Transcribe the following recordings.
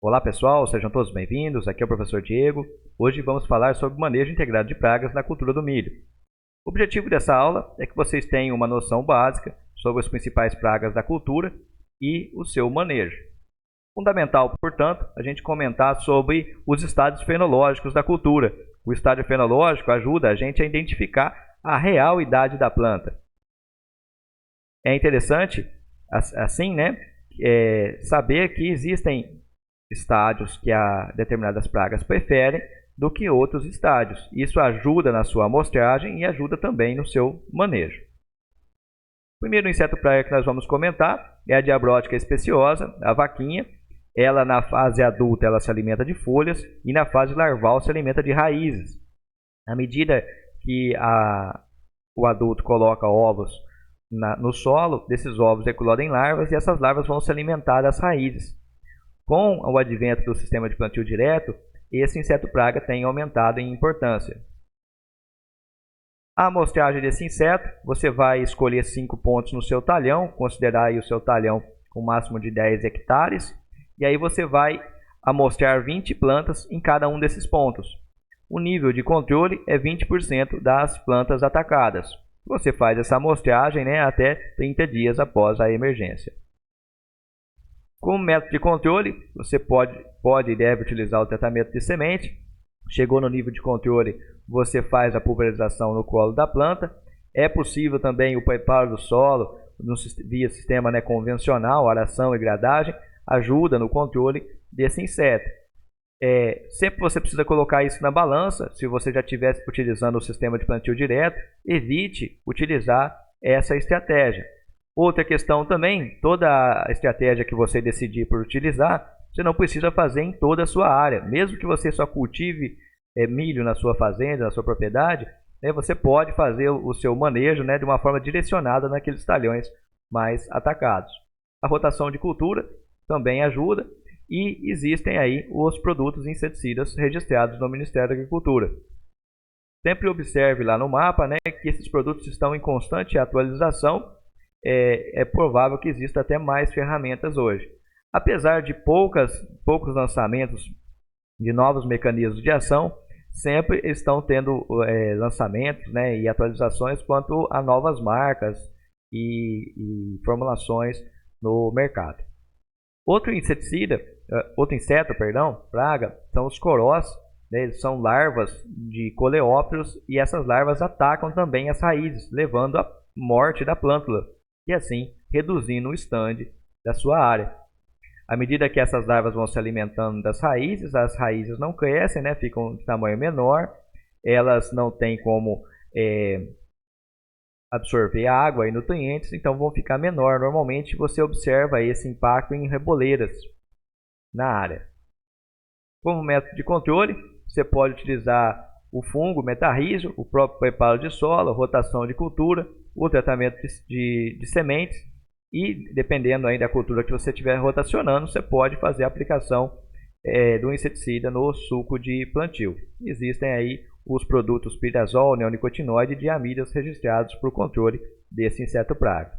Olá pessoal, sejam todos bem-vindos, aqui é o professor Diego. Hoje vamos falar sobre o manejo integrado de pragas na cultura do milho. O objetivo dessa aula é que vocês tenham uma noção básica sobre as principais pragas da cultura e o seu manejo. Fundamental, portanto, a gente comentar sobre os estádios fenológicos da cultura. O estádio fenológico ajuda a gente a identificar a real idade da planta. É interessante, assim, saber que existem estádios que determinadas pragas preferem do que outros estádios. Isso ajuda na sua amostragem e ajuda também no seu manejo. O primeiro inseto praga que nós vamos comentar é a diabrótica especiosa, a vaquinha. Ela, na fase adulta, ela se alimenta de folhas e na fase larval se alimenta de raízes. À medida que o adulto coloca ovos no solo, desses ovos eclodem larvas e essas larvas vão se alimentar das raízes. Com o advento do sistema de plantio direto, esse inseto praga tem aumentado em importância. A amostragem desse inseto, você vai escolher 5 pontos no seu talhão, considerar aí o seu talhão com máximo de 10 hectares, e aí você vai amostrar 20 plantas em cada um desses pontos. O nível de controle é 20% das plantas atacadas. Você faz essa amostragem até 30 dias após a emergência. Como método de controle, você pode e deve utilizar o tratamento de semente. Chegou no nível de controle, você faz a pulverização no colo da planta. É possível também o preparo do solo via sistema convencional, aração e gradagem, ajuda no controle desse inseto. Sempre você precisa colocar isso na balança. Se você já estivesse utilizando o sistema de plantio direto, evite utilizar essa estratégia. Outra questão também, toda a estratégia que você decidir por utilizar, você não precisa fazer em toda a sua área. Mesmo que você só cultive milho na sua fazenda, na sua propriedade, você pode fazer o seu manejo de uma forma direcionada naqueles talhões mais atacados. A rotação de cultura também ajuda e existem aí os produtos inseticidas registrados no Ministério da Agricultura. Sempre observe lá no mapa que esses produtos estão em constante atualização. É provável que exista até mais ferramentas hoje. Apesar de poucos lançamentos de novos mecanismos de ação, sempre estão tendo lançamentos e atualizações quanto a novas marcas e formulações no mercado. Outro inseto, praga, são os corós. Eles são larvas de coleópteros e essas larvas atacam também as raízes, levando à morte da plântula e assim reduzindo o stand da sua área. À medida que essas larvas vão se alimentando das raízes, as raízes não crescem, ficam de tamanho menor, elas não têm como absorver água e nutrientes, então vão ficar menor. Normalmente você observa esse impacto em reboleiras na área. Como método de controle, você pode utilizar o fungo metarrísio, o próprio preparo de solo, rotação de cultura, o tratamento de sementes e, dependendo aí da cultura que você estiver rotacionando, você pode fazer a aplicação do inseticida no suco de plantio. Existem aí os produtos pirazol, neonicotinoide e diamidas registrados para o controle desse inseto praga.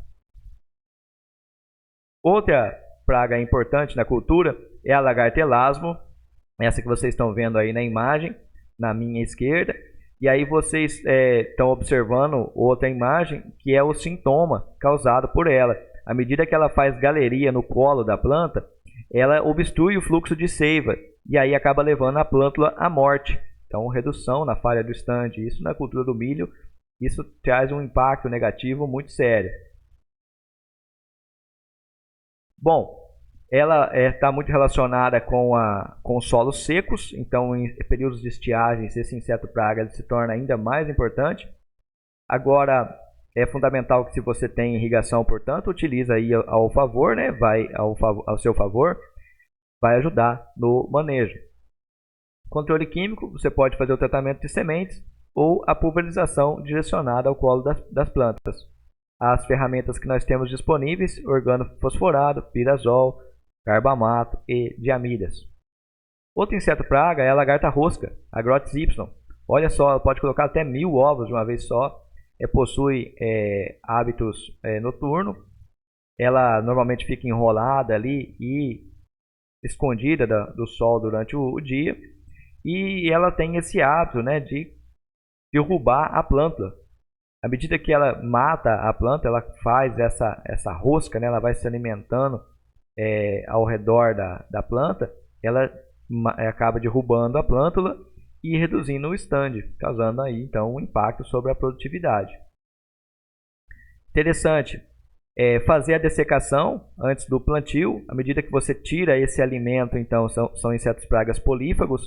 Outra praga importante na cultura é a lagarta elasmo, essa que vocês estão vendo aí na imagem, na minha esquerda. E aí vocês estão observando outra imagem que é o sintoma causado por ela. À medida que ela faz galeria no colo da planta, ela obstrui o fluxo de seiva e aí acaba levando a plântula à morte. Então, redução na falha do stand, isso na cultura do milho, isso traz um impacto negativo muito sério. Bom, ela está muito relacionada com solos secos, então em períodos de estiagem, esse inseto praga se torna ainda mais importante. Agora, é fundamental que se você tem irrigação, portanto, utilize aí ao favor, vai ao seu favor, vai ajudar no manejo. Controle químico, você pode fazer o tratamento de sementes ou a pulverização direcionada ao colo das plantas. As ferramentas que nós temos disponíveis, organofosforado, pirazol, carbamato e diamidas. Outro inseto praga é a lagarta rosca, a Grotes Y. Olha só, ela pode colocar até 1000 ovos de uma vez só. Possui hábitos noturnos. Ela normalmente fica enrolada ali e escondida do sol durante o dia, e ela tem esse hábito, né, de derrubar a planta. À medida que ela mata a planta, ela faz essa rosca, né, ela vai se alimentando ao redor da planta, ela acaba derrubando a plântula e reduzindo o stand, causando aí então um impacto sobre a produtividade. Interessante fazer a dessecação antes do plantio. À medida que você tira esse alimento, então são insetos pragas polífagos,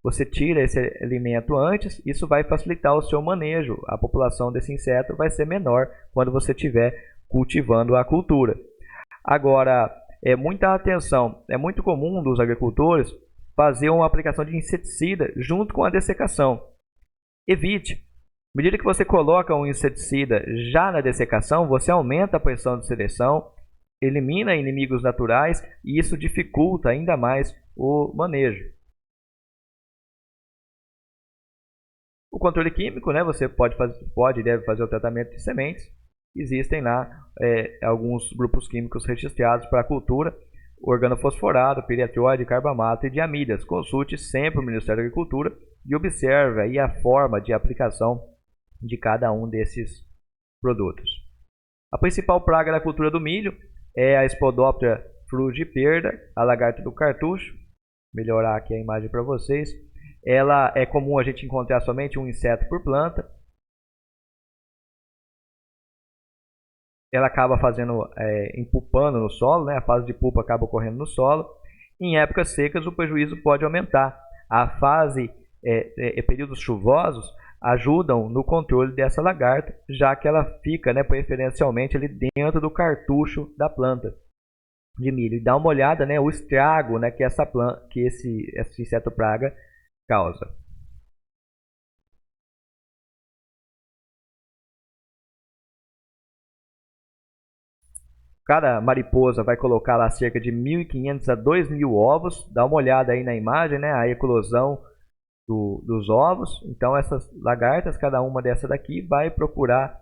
você tira esse alimento antes, isso vai facilitar o seu manejo. A população desse inseto vai ser menor quando você estiver cultivando a cultura. Agora, muita atenção, é muito comum dos agricultores fazer uma aplicação de inseticida junto com a dessecação. Evite. À medida que você coloca um inseticida já na dessecação, você aumenta a pressão de seleção, elimina inimigos naturais e isso dificulta ainda mais o manejo. O controle químico, né, você pode e deve fazer o tratamento de sementes. Existem lá alguns grupos químicos registrados para a cultura: organofosforado, piretroide, carbamato e diamidas. Consulte sempre o Ministério da Agricultura e observe aí a forma de aplicação de cada um desses produtos. A principal praga da cultura do milho é a Spodoptera frugiperda, a lagarta do cartucho. Vou melhorar aqui a imagem para vocês. Ela é comum a gente encontrar somente um inseto por planta. Ela acaba empupando no solo, né? A fase de pupa acaba ocorrendo no solo. Em épocas secas, o prejuízo pode aumentar. Períodos chuvosos ajudam no controle dessa lagarta, já que ela fica, né, preferencialmente ali dentro do cartucho da planta de milho. E dá uma olhada, né, o estrago, né, que esse inseto praga causa. Cada mariposa vai colocar lá cerca de 1.500 a 2.000 ovos. Dá uma olhada aí na imagem, né, a eclosão dos ovos. Então essas lagartas, cada uma dessa daqui vai procurar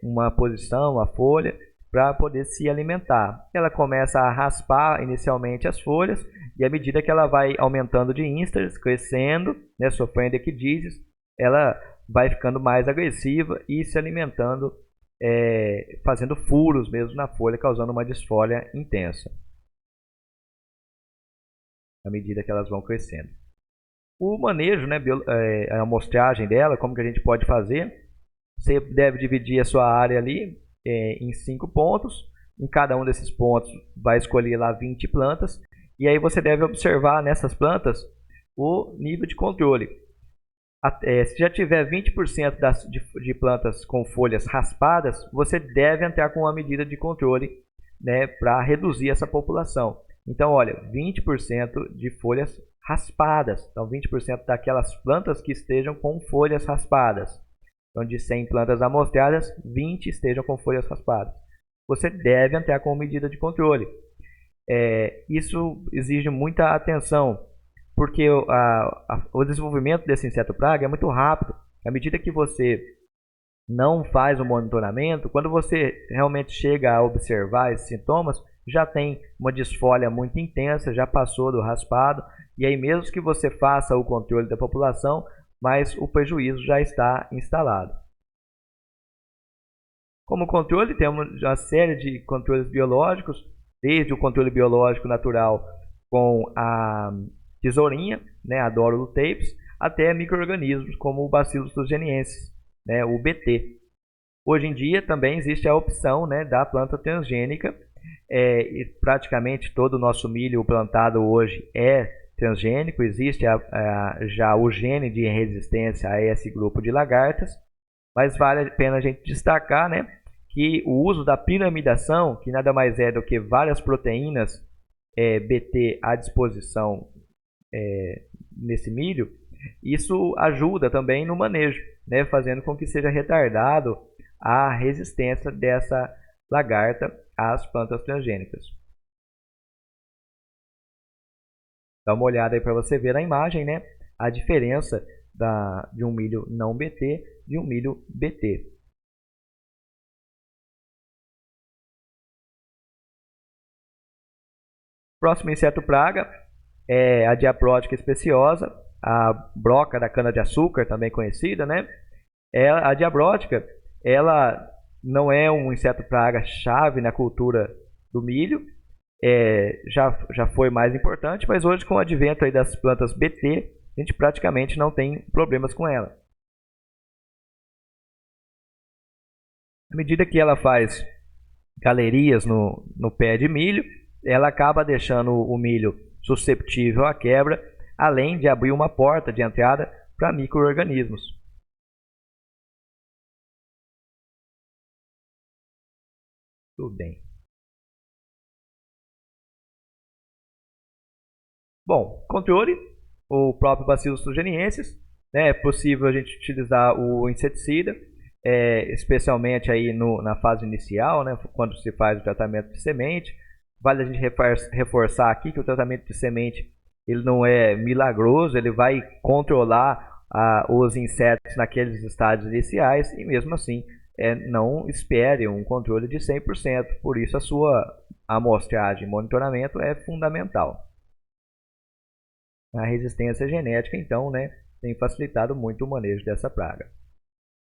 uma posição, uma folha, para poder se alimentar. Ela começa a raspar inicialmente as folhas, e à medida que ela vai aumentando de instars, crescendo, né, sofrendo equidídeos, ela vai ficando mais agressiva e se alimentando, fazendo furos mesmo na folha, causando uma desfolha intensa à medida que elas vão crescendo. O manejo, né, a amostragem dela, como que a gente pode fazer? Você deve dividir a sua área ali em 5 pontos. Em cada um desses pontos vai escolher lá 20 plantas. E aí você deve observar nessas plantas o nível de controle. Se já tiver 20% de plantas com folhas raspadas, você deve entrar com uma medida de controle, né, para reduzir essa população. Então, olha, 20% de folhas raspadas. Então, 20% daquelas plantas que estejam com folhas raspadas. Então, de 100 plantas amostradas, 20 estejam com folhas raspadas. Você deve entrar com medida de controle. Isso exige muita atenção, porque o desenvolvimento desse inseto praga é muito rápido. À medida que você não faz o monitoramento, quando você realmente chega a observar esses sintomas, já tem uma desfolha muito intensa, já passou do raspado, e aí mesmo que você faça o controle da população, mas o prejuízo já está instalado. Como controle, temos uma série de controles biológicos, desde o controle biológico natural com a tesourinha, né, a Dorolutapes, até micro-organismos como o Bacillus thuringiensis, né, o BT. Hoje em dia também existe a opção, né, da planta transgênica. E praticamente todo o nosso milho plantado hoje é transgênico. Existe já o gene de resistência a esse grupo de lagartas, mas vale a pena a gente destacar, né, que o uso da piramidação, que nada mais é do que várias proteínas BT à disposição nesse milho, isso ajuda também no manejo, né, fazendo com que seja retardado a resistência dessa lagarta às plantas transgênicas. Dá uma olhada aí para você ver a imagem, né, a diferença de um milho não BT de um milho BT. Próximo inseto praga é a diaprótica especiosa, a broca da cana-de-açúcar, também conhecida, né? A diabrótica, ela não é um inseto praga chave na cultura do milho, já foi mais importante, mas hoje com o advento aí das plantas BT, a gente praticamente não tem problemas com ela. À medida que ela faz galerias no pé de milho, ela acaba deixando o milho susceptível à quebra, além de abrir uma porta de entrada para micro-organismos. Tudo bem. Bom, controle, o próprio Bacillus thuringiensis, né? É possível a gente utilizar o inseticida, especialmente aí na fase inicial, né? Quando se faz o tratamento de semente. Vale a gente reforçar aqui que o tratamento de semente ele não é milagroso, ele vai controlar os insetos naqueles estádios iniciais e mesmo assim não espere um controle de 100%, por isso a sua amostragem e monitoramento é fundamental. A resistência genética, então, né, tem facilitado muito o manejo dessa praga.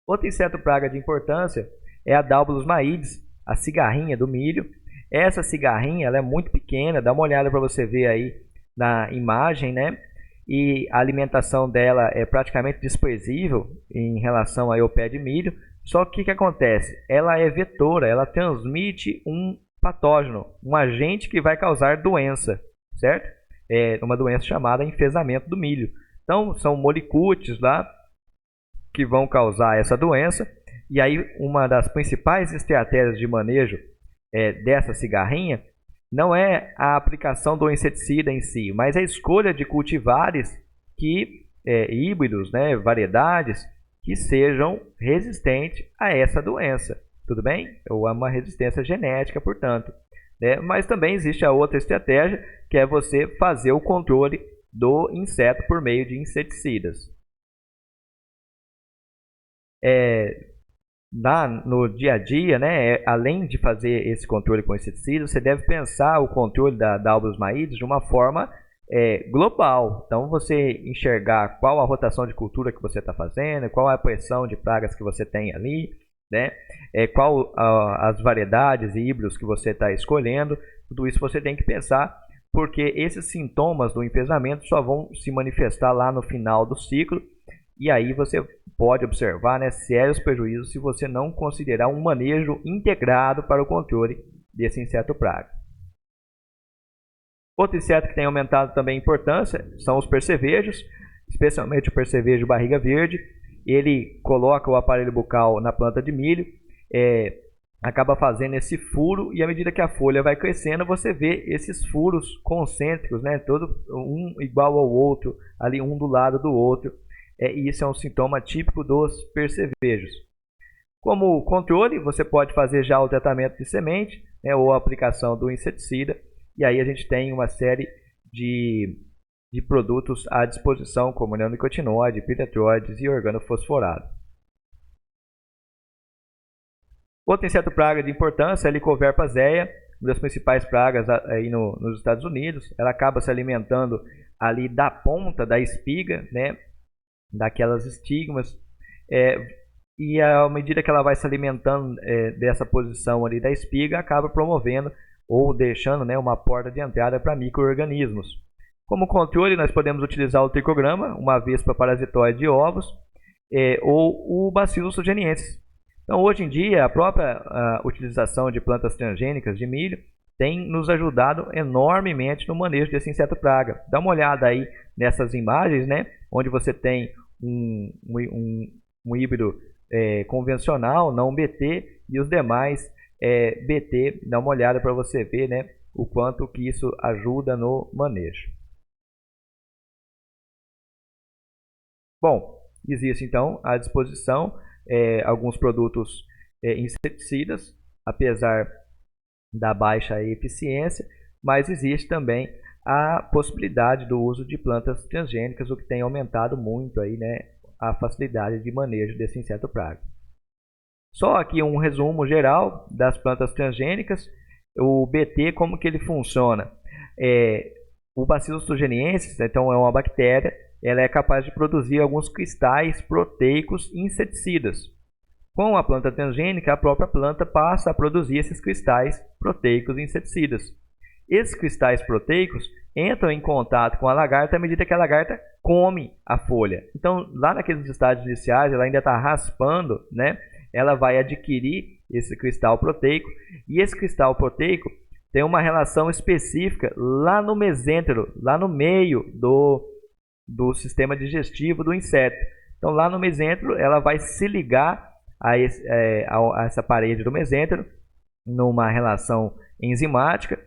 Outro inseto praga de importância é a Dalbulus maides, a cigarrinha do milho. Essa cigarrinha ela é muito pequena, dá uma olhada para você ver aí na imagem, né? E a alimentação dela é praticamente desprezível em relação ao pé de milho. Só que o que acontece? Ela é vetora, ela transmite um patógeno, um agente que vai causar doença, certo? Uma doença chamada enfesamento do milho. Então, são molicutes lá que vão causar essa doença. E aí, uma das principais estratégias de manejo dessa cigarrinha não é a aplicação do inseticida em si, mas a escolha de cultivares híbridos, né, variedades que sejam resistentes a essa doença. Tudo bem? Ou a uma resistência genética, portanto. Mas também existe a outra estratégia, que é você fazer o controle do inseto por meio de inseticidas. No dia a dia, né, além de fazer esse controle com inseticidas, você deve pensar o controle da Dalbulus maides de uma forma global. Então, você enxergar qual a rotação de cultura que você está fazendo, qual a pressão de pragas que você tem ali, né? Qual as variedades e híbridos que você está escolhendo. Tudo isso você tem que pensar, porque esses sintomas do enfesamento só vão se manifestar lá no final do ciclo, e aí você pode observar, né, sérios prejuízos se você não considerar um manejo integrado para o controle desse inseto praga. Outro inseto que tem aumentado também a importância são os percevejos, especialmente o percevejo barriga verde. Ele coloca o aparelho bucal na planta de milho, acaba fazendo esse furo, e à medida que a folha vai crescendo, você vê esses furos concêntricos, né, todo um igual ao outro, ali um do lado do outro. E isso é um sintoma típico dos percevejos. Como controle, você pode fazer já o tratamento de semente, né, ou a aplicação do inseticida, e aí a gente tem uma série de produtos à disposição, como neonicotinoide, piratroides e organofosforado. Outro inseto praga de importância é a Lycoverpa zeae, uma das principais pragas aí nos Estados Unidos. Ela acaba se alimentando ali da ponta da espiga, né, daquelas estigmas, e à medida que ela vai se alimentando dessa posição ali da espiga, acaba promovendo ou deixando, né, uma porta de entrada para micro-organismos. Como controle, nós podemos utilizar o tricograma, uma vespa parasitoide de ovos, ou o Bacillus thuringiensis. Então, hoje em dia, a própria utilização de plantas transgênicas de milho tem nos ajudado enormemente no manejo desse inseto praga. Dá uma olhada aí nessas imagens, né, onde você tem um híbrido convencional, não BT, e os demais BT. Dá uma olhada para você ver, né, o quanto que isso ajuda no manejo. Bom, existe então à disposição alguns produtos inseticidas, apesar da baixa eficiência, mas existe também a possibilidade do uso de plantas transgênicas, o que tem aumentado muito aí, né, a facilidade de manejo desse inseto praga. Só aqui um resumo geral das plantas transgênicas. O BT, como que ele funciona? O Bacillus thuringiensis, então, é uma bactéria, ela é capaz de produzir alguns cristais proteicos inseticidas. Com a planta transgênica, a própria planta passa a produzir esses cristais proteicos inseticidas. Esses cristais proteicos entram em contato com a lagarta à medida que a lagarta come a folha. Então, lá naqueles estágios iniciais, ela ainda está raspando, né? Ela vai adquirir esse cristal proteico, e esse cristal proteico tem uma relação específica lá no mesêntero, lá no meio do sistema digestivo do inseto. Então, lá no mesêntero, ela vai se ligar a essa parede do mesêntero numa relação enzimática,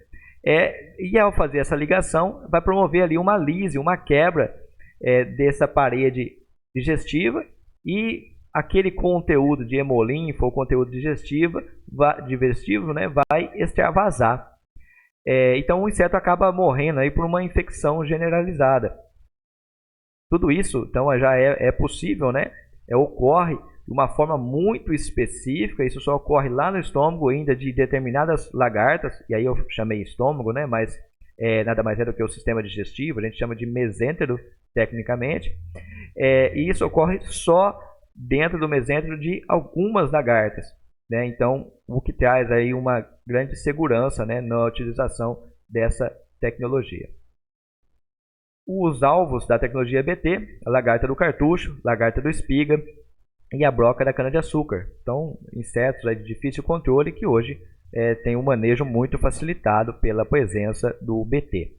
e ao fazer essa ligação vai promover ali uma lise, uma quebra dessa parede digestiva, e aquele conteúdo de hemolinfo ou conteúdo digestivo, né, vai extravasar. Então o inseto acaba morrendo aí por uma infecção generalizada. Tudo isso então já é possível, né? Ocorre de uma forma muito específica. Isso só ocorre lá no estômago ainda de determinadas lagartas, e aí eu chamei estômago, né? Mas nada mais é do que o sistema digestivo, a gente chama de mesêntero tecnicamente, e isso ocorre só dentro do mesêntero de algumas lagartas, né? Então, o que traz aí uma grande segurança, né, na utilização dessa tecnologia. Os alvos da tecnologia BT, a lagarta do cartucho, lagarta do espiga e a broca da cana-de-açúcar. Então, insetos de difícil controle que hoje tem um manejo muito facilitado pela presença do BT.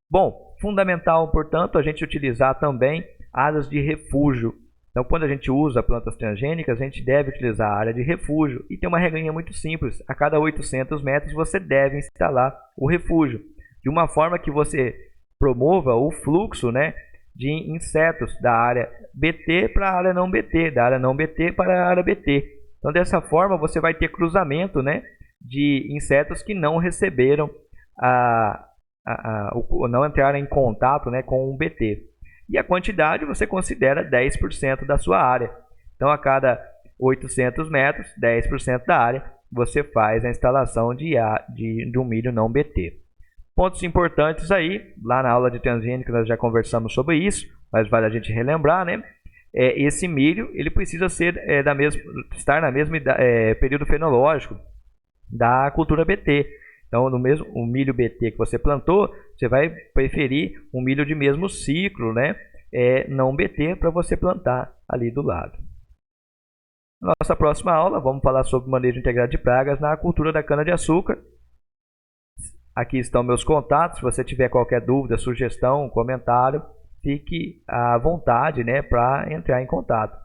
Bom, fundamental, portanto, a gente utilizar também áreas de refúgio. Então, quando a gente usa plantas transgênicas, a gente deve utilizar a área de refúgio. E tem uma regrinha muito simples: a cada 800 metros você deve instalar o refúgio, de uma forma que você promova o fluxo, né, de insetos da área BT para a área não BT, da área não BT para a área BT. Então, dessa forma, você vai ter cruzamento, né, de insetos que não receberam, não entraram em contato, né, com o BT. E a quantidade você considera 10% da sua área. Então, a cada 800 metros, 10% da área, você faz a instalação de um milho não BT. Pontos importantes aí, lá na aula de transgênica nós já conversamos sobre isso, mas vale a gente relembrar, né? Esse milho ele precisa ser estar na mesma período fenológico da cultura BT. Então, o milho BT que você plantou, você vai preferir um milho de mesmo ciclo, né? Não BT, para você plantar ali do lado. Nossa próxima aula, vamos falar sobre manejo integrado de pragas na cultura da cana-de-açúcar. Aqui estão meus contatos. Se você tiver qualquer dúvida, sugestão, comentário, fique à vontade, né, para entrar em contato.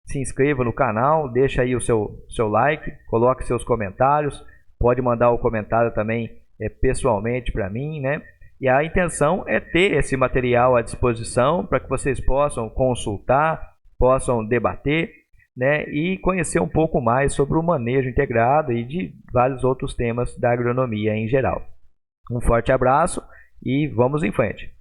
Se inscreva no canal, deixa aí o seu like, coloque seus comentários, pode mandar o comentário também pessoalmente para mim, né? E a intenção é ter esse material à disposição para que vocês possam consultar, possam debater, né? E conhecer um pouco mais sobre o manejo integrado e de vários outros temas da agronomia em geral. Um forte abraço e vamos em frente!